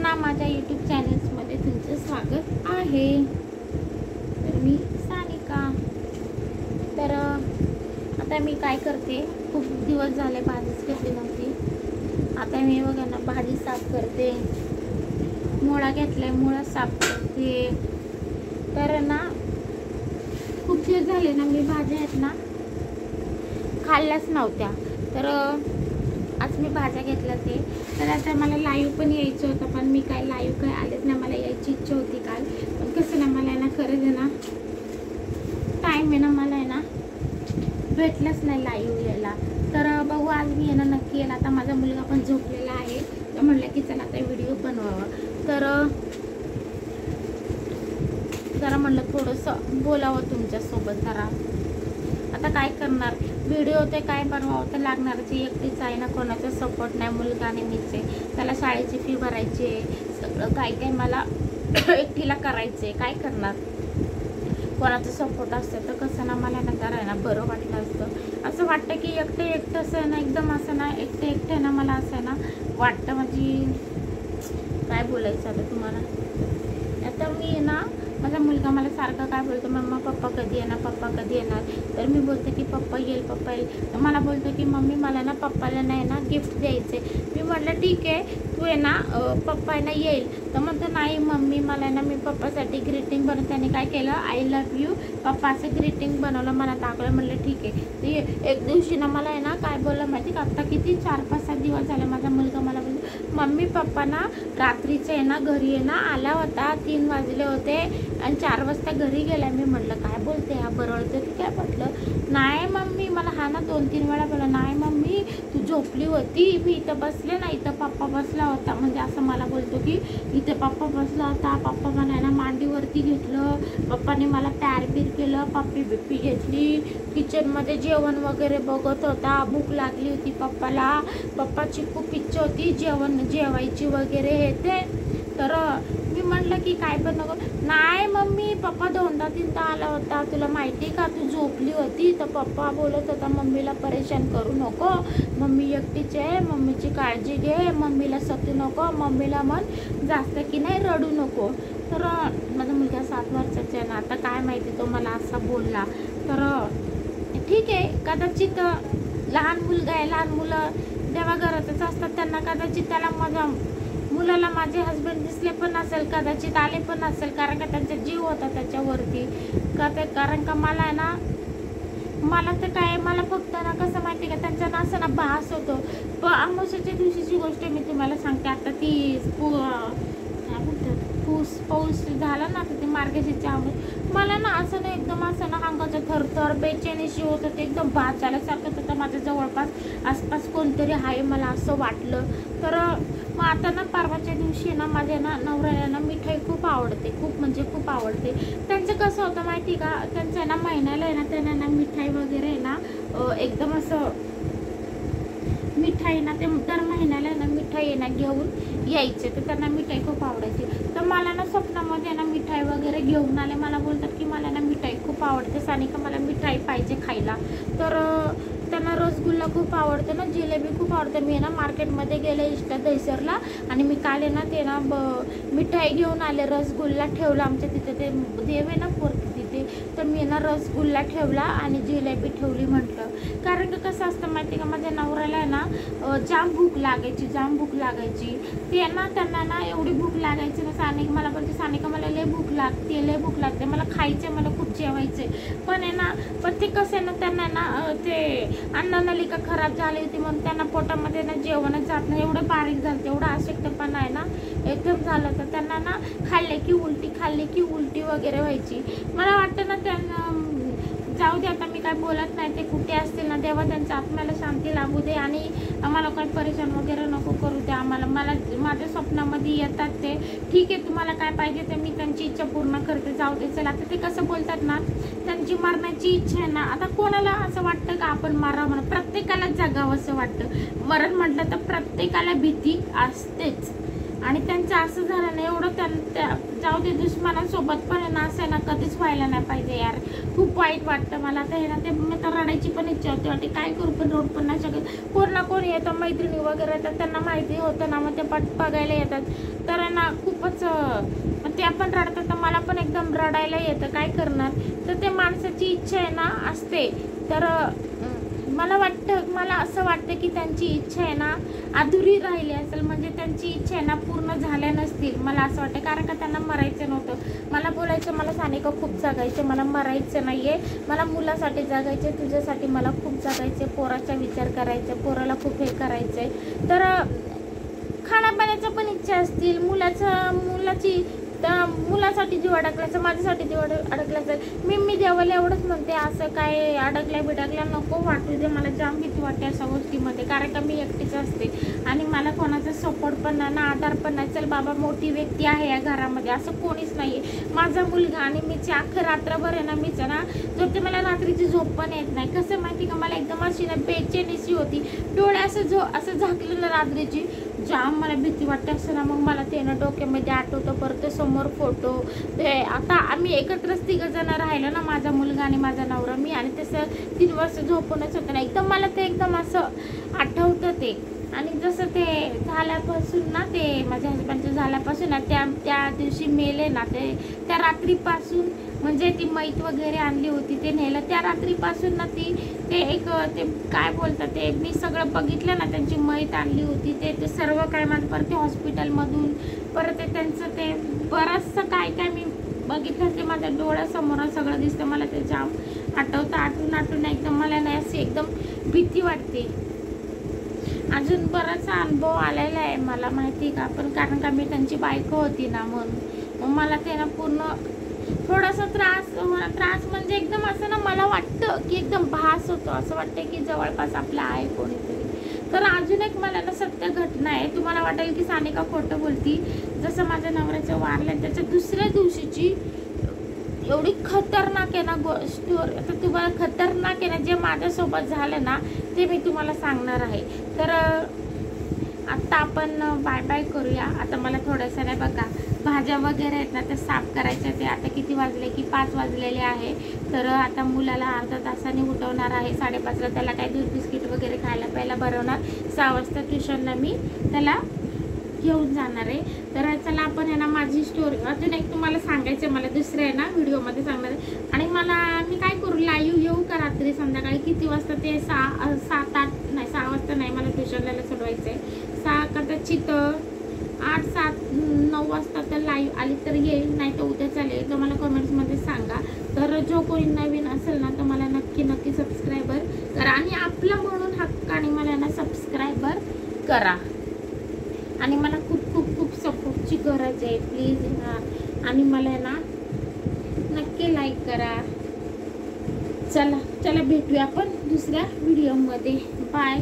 सर्वांना माझ्या यूट्यूब चॅनल्समध्ये तुमचं स्वागत आहे। तर मी सानिका। तर आता मी काय करते, खूप दिवस झाले भाजीच घेतली नव्हती। आता मी बघा ना भाजी साफ करते, मुळा घेतलाय मुळा साफ करते। तर ना खूप दिवस झाले ना मी भाज्या आहेत ना खाल्ल्याच नव्हत्या, तर आज मी भाज्या घेतल्या ते। तर आता मला लाईव्ह पण यायचं होतं, पण मी काय लाईव्ह काय आलेच नाही। मला यायची इच्छा होती काल, पण कसं ना मला आहे ना खरंच आहे ना टाईम आहे ना मला आहे ना भेटलंच नाही लाईव्ह यायला। तर बघू आज मी आहे ना नक्की येईल। आता माझा मुलगा पण झोपलेला आहे, तर म्हटलं की चला आता व्हिडिओ बनवावा। तर जरा म्हटलं थोडंसं बोलावं तुमच्यासोबत जरा। आता काय करणार, व्हिडिओ ते काय बनवावं तर लागणारची एकटीच आहे ना, कोणाचा सपोर्ट नाही। मुलगा आणि मीच आहे, त्याला शाळेची फी भरायची आहे, सगळं काय काय मला एकटीला करायचं आहे। काय करणार, कोणाचा सपोर्ट असतं तर कसं ना मला ना जरा आहे ना बरं वाटलं असतं। असं वाटतं की एकटं असं आहे ना, एकदम असं ना एकटे ना मला असं आहे ना वाटतं। म्हणजे काय बोलायचं आता तुम्हाला। आता मी ना माझा मुलगा मला सारखं काय बोलतो, मम्मा पप्पा कधी येणार, पप्पा कधी येणार। तर मी बोलते की पप्पा येईल पप्पा येईल। तर मला बोलतो की मम्मी मला ना पप्पाला नाही ना गिफ्ट द्यायचे। मी म्हटलं ठीक आहे तू आहे ना पप्पा आहे ना येईल। तर म्हणतो नाही मम्मी मला ना मी पप्पासाठी ग्रीटिंग बनवून, त्याने काय केलं आय लव्ह यू पप्पा असं ग्रीटिंग बनवलं, मला टाकलं। म्हटलं ठीक आहे। ते एक दिवशी ना मला आहे ना काय बोललं माहिती का, आता किती 4-5-7 दिवस झाले माझा मुलगा मला बोलतो मम्मी पप्पा ना रात्रीचे आहे ना घरी आहे ना आला होता, 3 वाजले होते आणि 4 वाजता घरी गेला। मी म्हटलं काय बोलते हा बरळतं की काय। म्हटलं नाही मम्मी मला हा ना 2-3 वेळा बोला नाही मम्मी तू झोपली होती, मी इथं बसले ना, इथं पप्पा बसला होता। म्हणजे असं मला बोलतो की इथे पप्पा बसला होता, पप्पा मला ना मांडीवरती घेतलं, पप्पाने मला प्यार केलं, पप्पी बिप्पी घेतली, किचनमध्ये जेवण वगैरे बघत होता, भूक लागली होती पप्पाला, पप्पाची खूप इच्छा होती जेवायची वगैरे हे ते। तर मी म्हटलं की काय पण नको, नाही मम्मी पप्पा 2दा-3दा आला होता, तुला माहिती का तू झोपली होती तर पप्पा बोलत होता मम्मीला परेशान करू नको, मम्मी एकटीच आहे, मम्मीची काळजी घे, मम्मीला सतू नको, मम्मीला मन जास्त की नाही रडू नको। तर माझा मुलगा 7 वर्षाचा आहे ना, आता काय माहिती तो मला असा बोलला। तर ठीक आहे, कदाचित लहान मुलगा आहे, लहान मुलं तेव्हा घरातच असतात, त्यांना कदाचित त्याला माझ्या मुलाला माझे हस्बंड दिसले पण असेल, कदाचित आले पण असेल, कारण का त्यांचा जीव होता त्याच्यावरती। कारण का मला आहे ना मला तर काय मला फक्त ना कसं माहिती का त्यांचा ना असं ना भास होतो। पण अमावस्येच्या दिवशीची गोष्ट मी तुम्हाला सांगते। आता ती काय बोलतात पाऊस झाला ना, तर ते मार्गशीरच्या अमावस्या मला ना असं ना एकदम असं ना अंगाचं थरथर बेचैनीशी होत होतं, एकदम भात झाल्यासारखं होतं। माझ्या जवळपास आसपास कोणतरी आहे मला असं वाटलं। तर मग आता ना परवाच्या दिवशी ना माझ्या ना नवऱ्याला ना मिठाई खूप आवडते, खूप म्हणजे खूप आवडते। त्यांचं कसं होतं माहिती का, त्यांचं ना महिन्याला आहे ना त्यांना ना मिठाई वगैरे आहे ना एकदम असं मिठाई ना ते दर महिन्याला ना मिठाई ना घेऊन यायचे, तर त्यांना मिठाई खूप आवडायची। तर मला ना स्वप्नामध्ये ना मिठाई वगैरे घेऊन आले, मला बोलतात की मला ना मिठाई खूप आवडते सानिका, मला मिठाई पाहिजे खायला। तर त्यांना रसगुल्ला खूप आवडते ना, जिलेबी खूप आवडते। मी ना मार्केटमध्ये गेले इष्टा दहीसरला आणि मी काल आहे ना ते ना मिठाई घेऊन आले, रसगुल्ला ठेवला आमच्या तिथे, ते देव आहे ना पोरती तिथे, तर मी ना रसगुल्ला ठेवला आणि जिलेबी ठेवली म्हटलं। कारण का कसं असतं माहिती का, माझ्या नवऱ्याला आहे ना जाम भूक लागायची। ते ना त्यांना ना एवढी भूक लागायची ना, सानिका मला बोलते सानिका मला लय भूक लागते, मला खायचे, मला खूप जेवायचे। पण आहे ना पण ते कसं आहे ना त्यांना ना ते अन्ननलिका खराब झाली होती, म्हणून त्यांना पोटामध्ये ना जेवणच जात नाही, एवढं बारीक झालं, एवढं अशक्तपणा आहे ना एकदम झालं। तर त्यांना ना खाल्ले की उलटी वगैरे व्हायची। मला वाटतं ना त्यांना जाऊ दे, आता मी काय बोलत नाही, ते कुठे असतील ना, तेव्हा त्यांच्या आत्म्याला शांती लागू दे आणि आम्हाला काही परेशान वगैरे नको करू दे आम्हाला। मला माझ्या स्वप्नामध्ये येतात ते, ठीक आहे तुम्हाला काय पाहिजे ते मी त्यांची इच्छा पूर्ण करते, जाऊ दे चला। आता ते कसं बोलतात ना, त्यांची मरण्याची इच्छा आहे ना, आता कोणाला असं वाटतं का आपण मारावं म्हणून, प्रत्येकाला जगावं असं वाटतं। मरण म्हटलं तर प्रत्येकाला भीती असतेच, आणि त्यांचं असं झालं ना, एवढं त्या जाऊ दे, दुश्मनासोबत पण आहे ना असं ना कधीच व्हायला नाही पाहिजे यार. खूप वाईट वाटतं मला तर हे ना. ते मी तर रडायची पण इच्छा होती, वाटते काय करू पण रोड पण नाही शकत. कोण ना कोण येतं, मैत्रिणी वगैरे येतात, त्यांना माहिती होतं ना, मग ते बघायला येतात. तर ना खूपच ते आपण रडतात तर मला पण एकदम रडायला येतं. काय करणार. तर ते माणसाची इच्छा आहे ना असते. तर मला असं वाटतं की त्यांची इच्छा आहे ना अधुरी राहिली असेल, म्हणजे त्यांची इच्छा आहे ना पूर्ण झाल्या नसतील, मला असं वाटतं. कारण का त्यांना मरायचं नव्हतं. मला बोलायचं, मला सानिका खूप जगायचं, मला मरायचं नाहीये, मला मुलासाठी जगायचे, तुझ्यासाठी मला खूप जगायचे, पोराचा विचार करायचा, पोराला खूप हे करायचंय. तर खाण्यापिण्याच्या पण इच्छा असतील, मुलाची, तर मुलासाठी जीव अडकल्याचं, माझ्यासाठी जीव अडकल्याचं. मी देवाला एवढंच म्हणते, असं काय अडकल्या नको वाटू दे. मला जाम भीती वाटते अशा गोष्टीमध्ये, कारण का मी एकटीच असते आणि मला कोणाचा सपोर्ट पण नाही ना, आधार पण नाही. चल बाबा मोठी व्यक्ती आहे या घरामध्ये असं कोणीच नाही आहे. माझा मुलगा आणि मीची अख्खं रात्रभर आहे ना, मीच ना झोपते. मला रात्रीची झोप पण येत नाही. कसं माहिती का, मला एकदम अशी ना बेचैनीशी होती. डोळे असं झाकलं ना रात्रीची, जाम मला भीती वाटते असं ना. मग मला ते ना डोक्यामध्ये आठवतं, परत समोर फोटो. ते आता आम्ही एकत्रच 3 जण राहिलो ना, माझा मुलगा आणि माझा नवरा, मी, आणि तसं 3 वर्ष झोपूनच होतं ना. एकदम मला ते एकदम असं आठवतं ते. आणि जसं ते झाल्यापासून ना, ते माझ्या हजबंडचं झाल्यापासून ना, त्या दिवशी मेले ना, त्या रात्रीपासून, म्हणजे ती मैत वगैरे आणली होती, ते नेलं त्या रात्रीपासून ना, ते काय बोलतात ते, मी सगळं बघितलं ना, त्यांची मैत आणली होती, ते सर्व काय माझं, परत ते हॉस्पिटलमधून, परत ते त्यांचं ते बरंचसं काय मी बघितलं, ते माझ्या डोळ्यासमोर सगळं दिसतं. मला ते जाम आठवतं. आठवून एकदम मला नाही अशी एकदम भीती वाटते. अजून बराचसा अनुभव आलेला आहे मला, माहिती का, पण कारण का मी त्यांची बायको होती ना, म्हणून मग मला ते ना पूर्ण थोडासा त्रास म्हणजे एकदम असं ना, मला वाटतं की एकदम भास होतो, असं वाटतं की जवळपास आपलं आहे कोणीतरी. तर अजून एक मला ना सत्य घटना आहे. तुम्हाला वाटेल की सानिका खोटं बोलती. जसं माझ्या नवऱ्याचं वारलं त्याच्या दुसऱ्या दिवशीची एवढी खतरनाक आहे ना गोष्ट, आता तुम्हाला खतरनाक आहे ना, जे माझ्यासोबत झालं ना ते मी तुम्हाला सांगणार आहे. तर आत्ता आपण बाय करूया. आता मला थोडंसं नाही बघा, भाज्या वगैरे आहेत ना त्या साफ करायच्या. ते आता किती वाजले की 5 वाजलेले आहे. तर आता मुलाला अर्धा तासाने उठवणार आहे. 5:30ला त्याला काय दूध बिस्किट वगैरे खायला प्यायला भरवणार. 6 वाजता ट्युशनला मी त्याला घेऊन जाणार आहे. तर चला आपण आहे ना माझी स्टोरी अजून एक तुम्हाला सांगायचं, मला दुसरं आहे ना व्हिडिओमध्ये सांगणार आहे. आणि मी काय करू, लाईव्ह येऊ का रात्री संध्याकाळी किती वाजता, ते 6 वाजता नाही, मला ट्युशनला सोडवायचं आहे. 6 कदाचित 8, 7, 9 वाजता तर लाईव्ह आली तर येईल, नाही तर उद्या चालेल. तर मला कमेंट्समध्ये सांगा. तर जो कोणी नवीन असेल ना तर मला नक्की सबस्क्रायबर करा, आणि आपलं म्हणून हक्काने मला ना सबस्क्रायबर करा. आणि मला खूप सपोर्टची गरज आहे, प्लीज ना. आणि मला ना नक्की लाईक करा. चला भेटूया आपण दुसऱ्या व्हिडिओमध्ये. बाय.